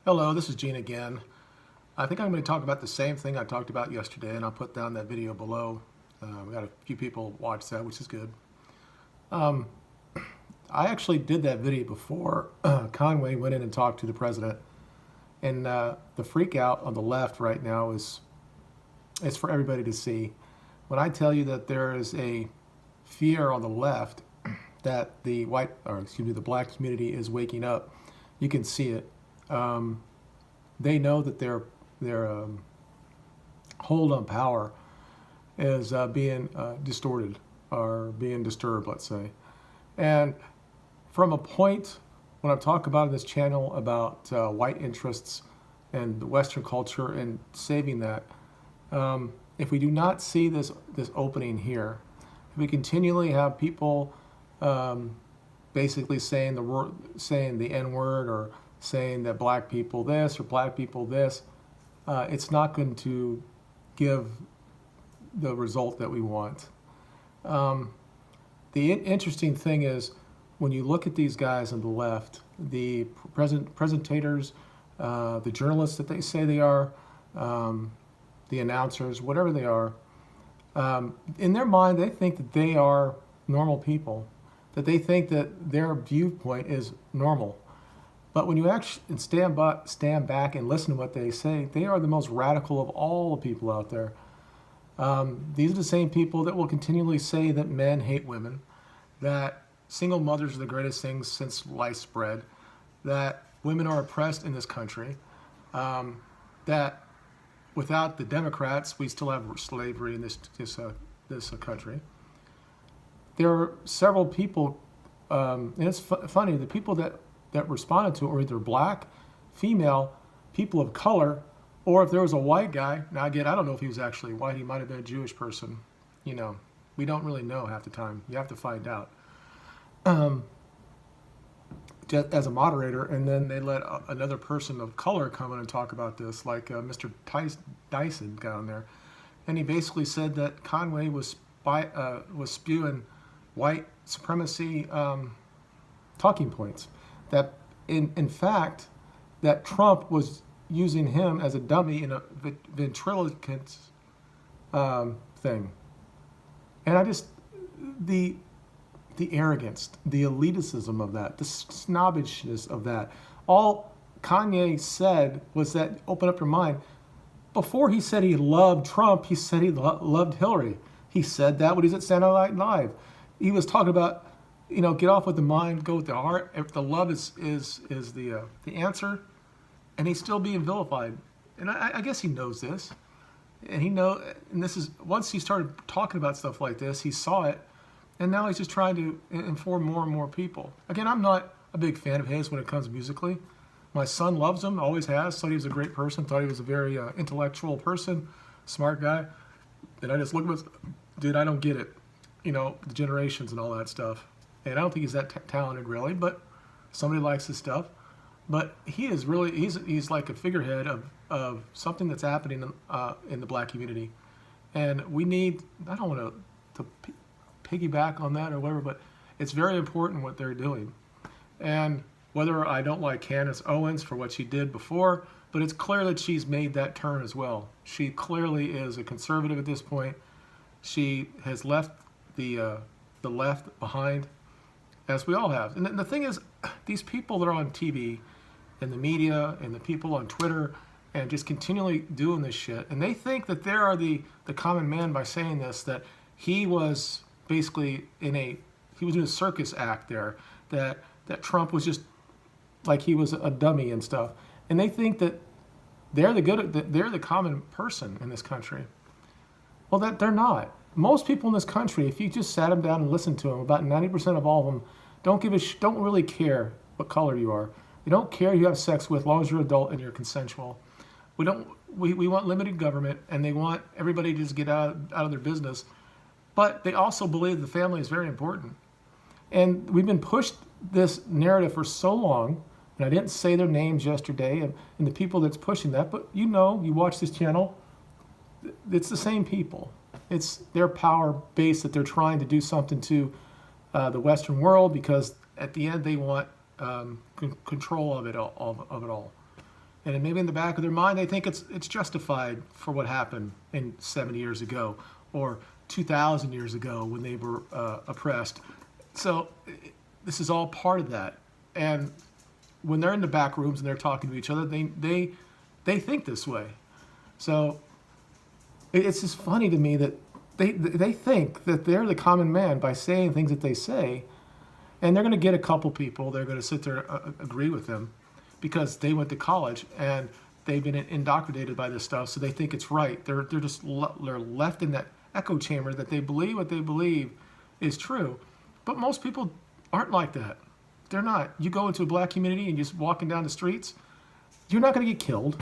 Hello, this is Gene again. I think I'm going to talk about the same thing I talked about yesterday, and I'll put down that video below. We got a few people watch that, which is good. Um, I actually did that video before Conway went in and talked to the president, and the freak out on the left right now is for everybody to see. When I tell you that there is a fear on the left that the the black community is waking up, you can see it. They know that their hold on power is being distorted or being disturbed, let's say. And from a point when I talk about in this channel about white interests and the Western culture and saving that, if we do not see this opening here, if we continually have people basically saying the N-word or saying that black people this or black people this, it's not going to give the result that we want. The interesting thing is when you look at these guys on the left, the presentators, the journalists that they say they are, the announcers, whatever they are, in their mind they think that they are normal people, that they think that their viewpoint is normal. But when you actually stand back and listen to what they say, they are the most radical of all the people out there. These are the same people that will continually say that men hate women, that single mothers are the greatest things since sliced bread, that women are oppressed in this country, that without the Democrats, we still have slavery in this country. There are several people, and it's funny, the people that responded to it were either black, female, people of color, or if there was a white guy. Now again, I don't know if he was actually white. He might have been a Jewish person. You know, we don't really know half the time. You have to find out. Just as a moderator, and then they let another person of color come in and talk about this, like Mr. Dyson down there, and he basically said that Conway was spewing white supremacy talking points. That in fact, that Trump was using him as a dummy in a ventriloquist thing. And I just, the arrogance, the elitism of that, the snobbishness of that. All Kanye said was that, open up your mind. Before he said he loved Trump, he said he loved Hillary. He said that when he was at Saturday Night Live. He was talking about, you know, get off with the mind, go with the heart. If the love is the answer, and he's still being vilified. And I guess he knows this, and this is, once he started talking about stuff like this, he saw it, and now he's just trying to inform more and more people. Again, I'm not a big fan of his when it comes musically. My son loves him, always has. Thought he was a great person. Thought he was a very intellectual person, smart guy. And I just look at him, dude, I don't get it. You know, the generations and all that stuff. And I don't think he's that talented, really, but somebody likes his stuff. But he is really, he's like a figurehead of something that's happening in the black community. And we need, I don't want to piggyback on that or whatever, but it's very important what they're doing. And whether I don't like Candace Owens for what she did before, but it's clear that she's made that turn as well. She clearly is a conservative at this point. She has left the left behind, as we all have. And the thing is, these people that are on TV and the media and the people on Twitter and just continually doing this shit, and they think that they are the common man by saying this, that he was basically he was doing a circus act there, that Trump was just like he was a dummy and stuff. And they think that they're the common person in this country. Well, that they're not. Most people in this country, if you just sat them down and listened to them, about 90% of all of them don't really care what color you are. They don't care who you have sex with, as long as you're adult and you're consensual. We want limited government, and they want everybody to just get out of their business. But they also believe the family is very important. And we've been pushed this narrative for so long, and I didn't say their names yesterday, and the people that's pushing that, but you know, you watch this channel, it's the same people. It's their power base that they're trying to do something to the Western world, because at the end they want control of it all. And maybe in the back of their mind, they think it's justified for what happened in 70 years ago or 2,000 years ago when they were oppressed. So this is all part of that. And when they're in the back rooms and they're talking to each other, they think this way. So it's just funny to me that they think that they're the common man by saying things that they say, and they're going to get a couple people. They're going to sit there agree with them because they went to college and they've been indoctrinated by this stuff, so they think it's right. They're left in that echo chamber that they believe what they believe is true. But most people aren't like that. They're not. You go into a black community and just walking down the streets, you're not going to get killed.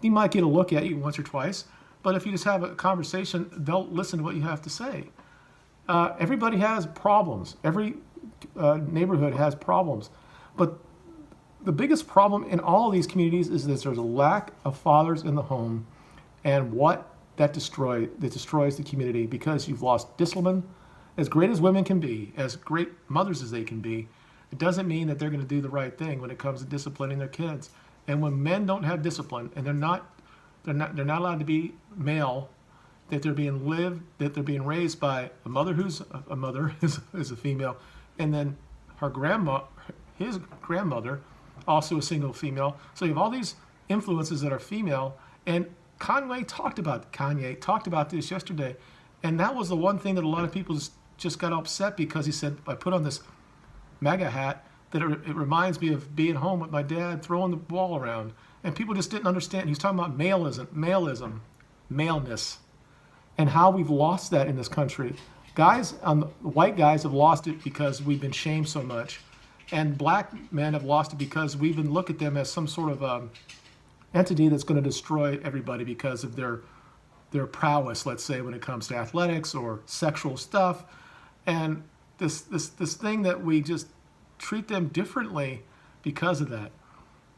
You might get a look at you once or twice, but if you just have a conversation, they'll listen to what you have to say. Everybody has problems. Every neighborhood has problems. But the biggest problem in all of these communities is that there's a lack of fathers in the home, and what that destroys the community because you've lost discipline. As great as women can be, as great mothers as they can be, it doesn't mean that they're going to do the right thing when it comes to disciplining their kids. And when men don't have discipline and they're not allowed to be male, that they're being raised by a mother who's a mother is a female, and then his grandmother, also a single female. So you have all these influences that are female. And Kanye talked about this yesterday, and that was the one thing that a lot of people just got upset because he said, I put on this MAGA hat that it reminds me of being home with my dad throwing the ball around. And people just didn't understand. He was talking about maleism, maleness, and how we've lost that in this country. White guys have lost it because we've been shamed so much. And black men have lost it because we've been looked at them as some sort of entity that's going to destroy everybody because of their prowess, let's say, when it comes to athletics or sexual stuff. And this thing that we just treat them differently because of that.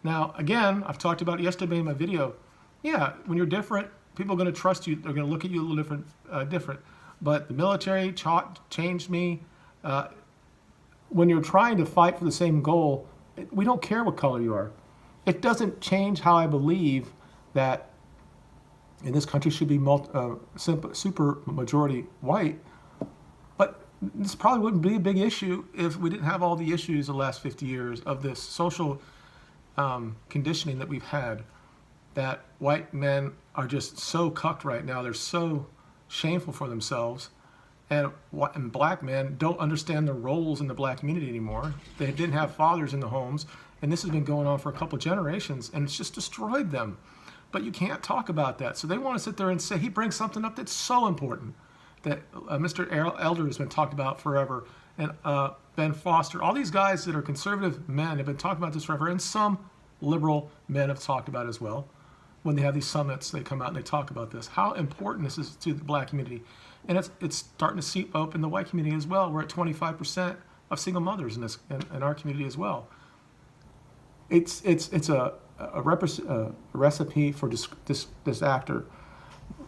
Now, again, I've talked about it yesterday in my video. Yeah, when you're different, people are going to trust you. They're going to look at you a little different. But the military changed me. When you're trying to fight for the same goal, we don't care what color you are. It doesn't change how I believe that in this country should be super majority white. But this probably wouldn't be a big issue if we didn't have all the issues the last 50 years of this social conditioning that we've had, that white men are just so cucked right now. They're so shameful for themselves. And black men don't understand their roles in the black community anymore. They didn't have fathers in the homes. And this has been going on for a couple generations, and it's just destroyed them. But you can't talk about that. So they want to sit there and say, he brings something up that's so important that Mr. Elder has been talked about forever, and Ben Foster. All these guys that are conservative men have been talking about this forever, and some liberal men have talked about it as well. When they have these summits, they come out and they talk about this, how important this is to the black community. And it's starting to seep up in the white community as well. We're at 25% of single mothers in our community as well. It's a recipe for this actor.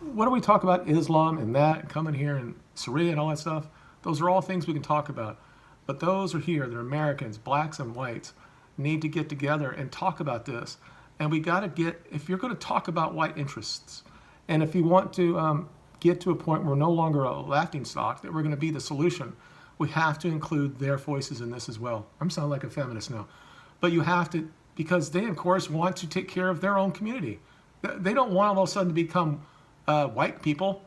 What do we talk about? Islam and that, and coming here and Syria and all that stuff. Those are all things we can talk about. But those are here. They're Americans, blacks and whites, need to get together and talk about this. And we got to if you're going to talk about white interests, and if you want to get to a point where we're no longer a laughingstock, that we're going to be the solution, we have to include their voices in this as well. I'm sounding like a feminist now. But you have to, because they, of course, want to take care of their own community. They don't want all of a sudden to become white people.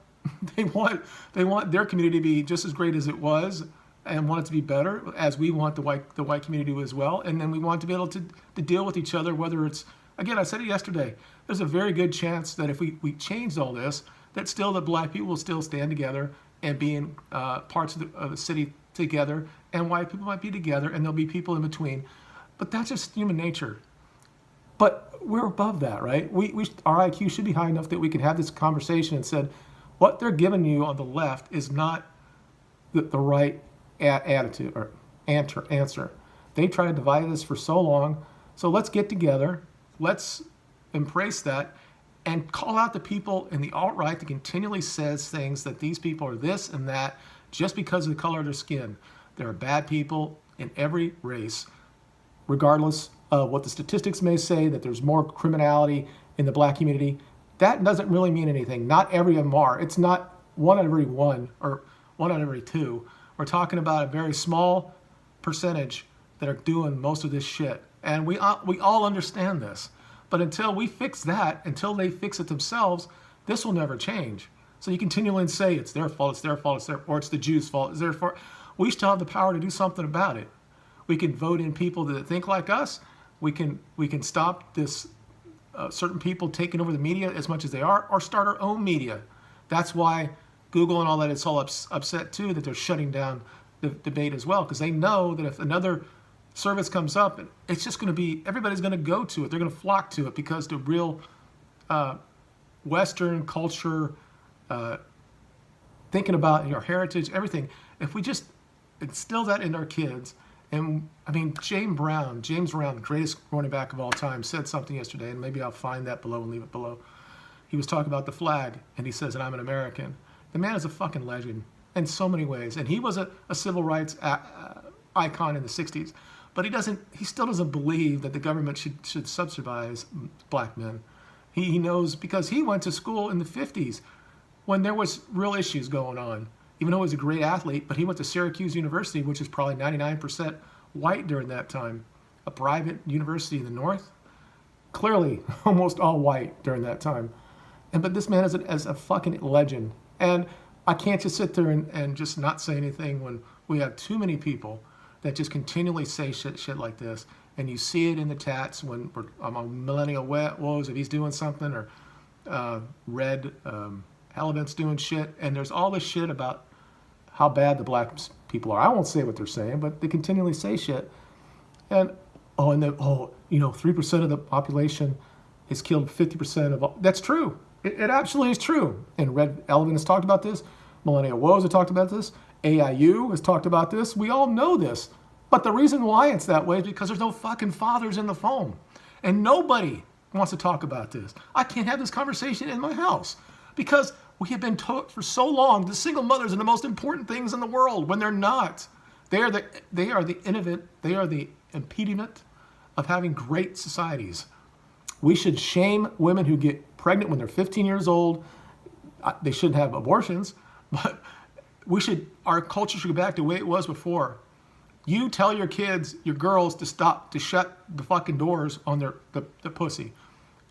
They want their community to be just as great as it was, and want it to be better, as we want the white community to as well. And then we want to be able to deal with each other, whether it's, again, I said it yesterday, there's a very good chance that if we changed all this, that still the black people will still stand together and be in parts of the city together, and white people might be together, and there'll be people in between. But that's just human nature. But we're above that, right? Our IQ should be high enough that we can have this conversation and said, what they're giving you on the left is not the right attitude or answer. They tried to divide us for so long. So let's get together. Let's embrace that and call out the people in the alt-right that continually says things that these people are this and that just because of the color of their skin. There are bad people in every race, regardless what the statistics may say, that there's more criminality in the black community. That doesn't really mean anything. Not every of them are. It's not one out of every one or one out of every two. We're talking about a very small percentage that are doing most of this shit. And we all understand this. But until we fix that, until they fix it themselves, this will never change. So you continually say it's their fault, it's their fault, it's their, or it's the Jews' fault, it's their fault. We still have the power to do something about it. We can vote in people that think like us. We can stop this certain people taking over the media as much as they are, or start our own media. That's why Google and all that is all upset too, that they're shutting down the debate as well, because they know that if another service comes up, it's just going to be, everybody's going to go to it. They're going to flock to it because the real Western culture, thinking about your heritage, everything. If we just instill that in our kids, and I mean, James Brown, the greatest running back of all time, said something yesterday, and maybe I'll find that below and leave it below. He was talking about the flag, and he says that I'm an American. The man is a fucking legend in so many ways, and he was a civil rights icon in the 60s. But he still doesn't believe that the government should subsidize black men. He knows, because he went to school in the 50s when there was real issues going on. Even though he was a great athlete, but he went to Syracuse University, which is probably 99% white during that time. A private university in the North, clearly almost all white during that time. But this man is a fucking legend. And I can't just sit there and just not say anything when we have too many people that just continually say shit like this. And you see it in the tats when I'm on millennial woes if he's doing something, or Red Halibut's doing shit. And there's all this shit about how bad the black people are. I won't say what they're saying, but they continually say shit. And 3% of the population has killed 50% of all. That's true. It absolutely is true. And Red Elephant has talked about this. Millennial Woes have talked about this. AIU has talked about this. We all know this. But the reason why it's that way is because there's no fucking fathers in the phone. And nobody wants to talk about this. I can't have this conversation in my house because we have been taught for so long the single mothers are the most important things in the world, when they're not. They are the impediment of having great societies. We should shame women who get pregnant when they're 15 years old. They shouldn't have abortions, but our culture should go back to the way it was before. You tell your kids, your girls, to shut the fucking doors on the pussy,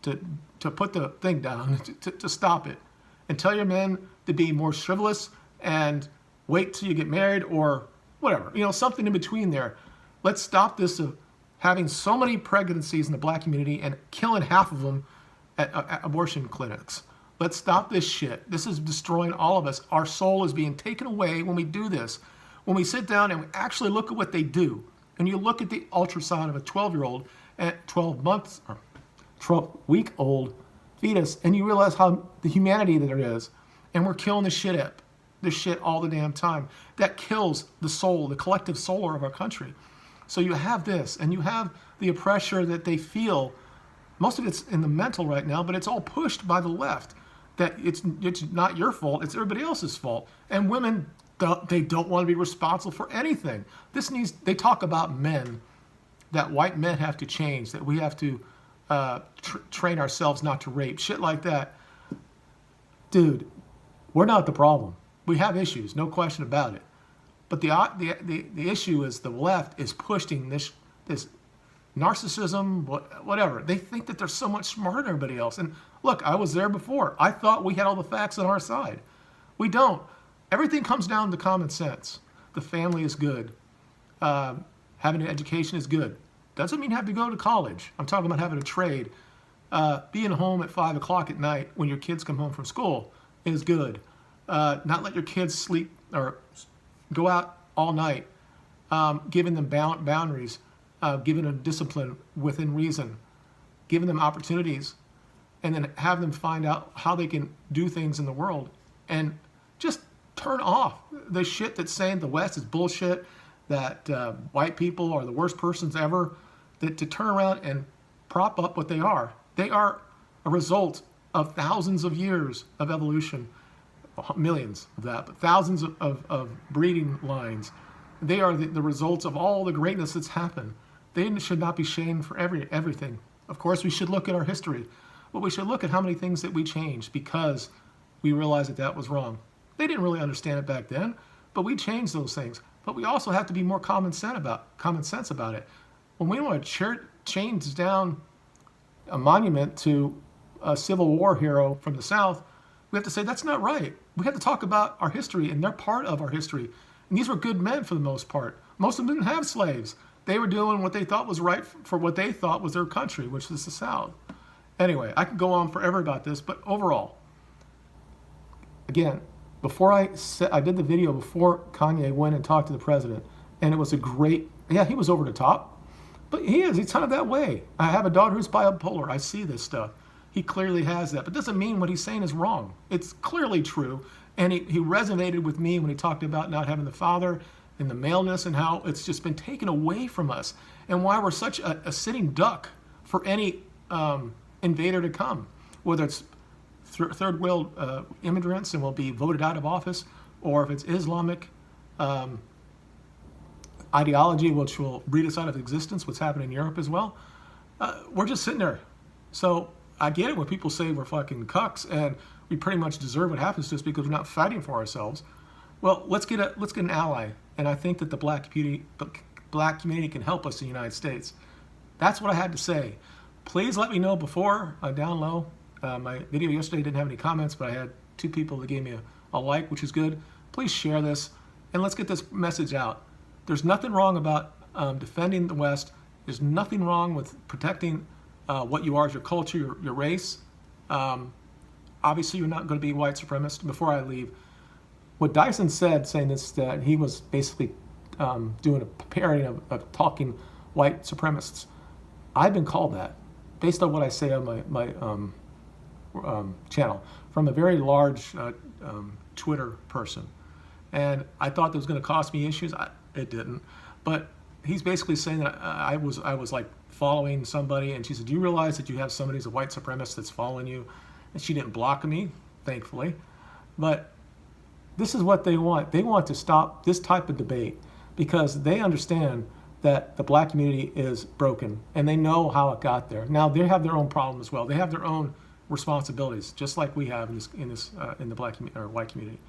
to put the thing down, to stop it. And tell your men to be more chivalrous and wait till you get married, or whatever, something in between there. Let's stop this of having so many pregnancies in the black community and killing half of them at abortion clinics. Let's stop this shit. This is destroying all of us. Our soul is being taken away when we do this. When we sit down and we actually look at what they do, and you look at the ultrasound of a 12-year-old at 12 months or 12-week-old fetus, and you realize how the humanity that there is, and we're killing this shit all the damn time. That kills the soul, the collective soul of our country. So you have this, and you have the pressure that they feel. Most of it's in the mental right now, but it's all pushed by the left. That it's not your fault, it's everybody else's fault. And women, they don't want to be responsible for anything. They talk about men, that white men have to change, that we have to train ourselves not to rape, shit like that. Dude, we're not the problem. We have issues, no question about it. But the issue is the left is pushing this narcissism, whatever. They think that they're so much smarter than everybody else. And look, I was there before. I thought we had all the facts on our side. We don't. Everything comes down to common sense. The family is good. Having an education is good. Doesn't mean you have to go to college. I'm talking about having a trade. Being home at 5 o'clock at night when your kids come home from school is good. Not let your kids sleep or go out all night. Giving them boundaries. Giving them discipline within reason. Giving them opportunities. And then have them find out how they can do things in the world. And just turn off the shit that's saying the West is bullshit, that white people are the worst persons ever, to turn around and prop up what they are. They are a result of thousands of years of evolution, millions of that, but thousands of breeding lines. They are the results of all the greatness that's happened. They should not be shamed for everything. Of course, we should look at our history, but we should look at how many things that we changed because we realized that that was wrong. They didn't really understand it back then, but we changed those things. But we also have to be more common sense about it. When we want to change down a monument to a Civil War hero from the South, we have to say that's not right. We have to talk about our history, and they're part of our history. And these were good men for the most part. Most of them didn't have slaves. They were doing what they thought was right for what they thought was their country, which was the South. Anyway, I could go on forever about this, but overall, again, before I did the video before Kanye went and talked to the president, and it was a great, yeah, he was over the top, but he's kind of that way. I have a daughter who's bipolar. I see this stuff. He clearly has that, but doesn't mean what he's saying is wrong. It's clearly true, and he resonated with me when he talked about not having the father and the maleness and how it's just been taken away from us, and why we're such a sitting duck for any invader to come, whether it's third world immigrants and will be voted out of office, or if it's Islamic ideology which will breed us out of existence, what's happening in Europe as well. We're just sitting there. So I get it when people say we're fucking cucks and we pretty much deserve what happens to us because we're not fighting for ourselves. Well, let's get an ally, and I think that the black community can help us in the United States. That's what I had to say. Please let me know before down low. My video yesterday didn't have any comments, but I had 2 people that gave me a like, which is good. Please share this, and let's get this message out. There's nothing wrong about defending the West. There's nothing wrong with protecting what you are as your culture, your race. Obviously, you're not going to be white supremacist. Before I leave, what Dyson said, saying this, that he was basically doing a parody of talking white supremacists. I've been called that based on what I say on my channel from a very large Twitter person, and I thought that was going to cost me issues. It didn't, but he's basically saying that I was like following somebody, and she said, "Do you realize that you have somebody who's a white supremacist that's following you?" And she didn't block me, thankfully, but this is what they want. They want to stop this type of debate because they understand that the black community is broken, and they know how it got there. Now they have their own problem as well. They have their own responsibilities, just like we have in the black or white community.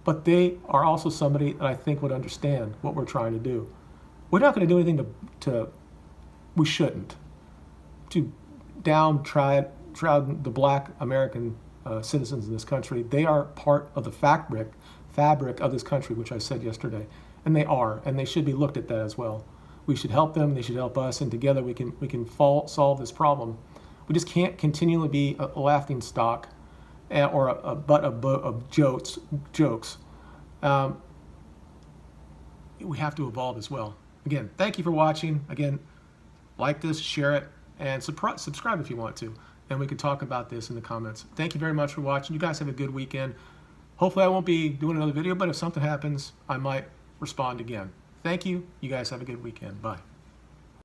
But they are also somebody that I think would understand what we're trying to do. We're not going to do anything we shouldn't, to downtrodden the black American citizens in this country. They are part of the fabric of this country, which I said yesterday, and they are, and they should be looked at that as well. We should help them. They should help us, and together we can solve this problem. We just can't continually be a laughing stock or a butt of jokes. We have to evolve as well. Again, thank you for watching. Again, like this, share it, and subscribe if you want to. And we can talk about this in the comments. Thank you very much for watching. You guys have a good weekend. Hopefully I won't be doing another video, but if something happens, I might respond again. Thank you. You guys have a good weekend. Bye.